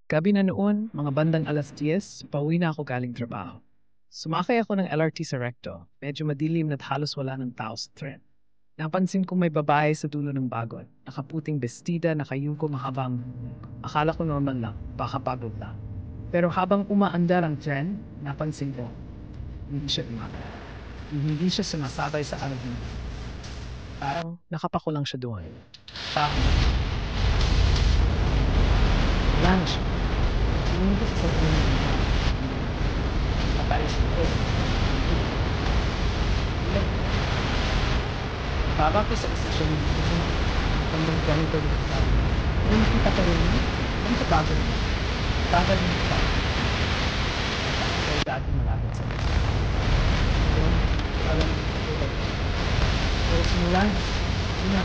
Gabi na noon, mga bandang 10:00, pauwi na ako galing trabaho. Sumakay ako ng LRT sa Recto. Medyo madilim at halos wala ng tao sa tren. Napansin kong may babae sa dulo ng bagon. Nakaputing bestida, nakayuko mahabang. Akala ko normal lang, baka pagod lang. Pero habang umaandar ang tren, napansin ko, hindi siya umaandar. Hindi siya sumasabay sa alog ng tren. Parang nakapako lang siya doon. Parang wala na siya. Lumabas sa tren. Napalis ko. Baba ko sa istasyon. Hanggang ganito rin sa akin. Nung nakita ko rin, ano sa bago rin? Bago rin sa akin. Kaya dati malapit sa akin. Pero, alam ko, pero simula, yun na,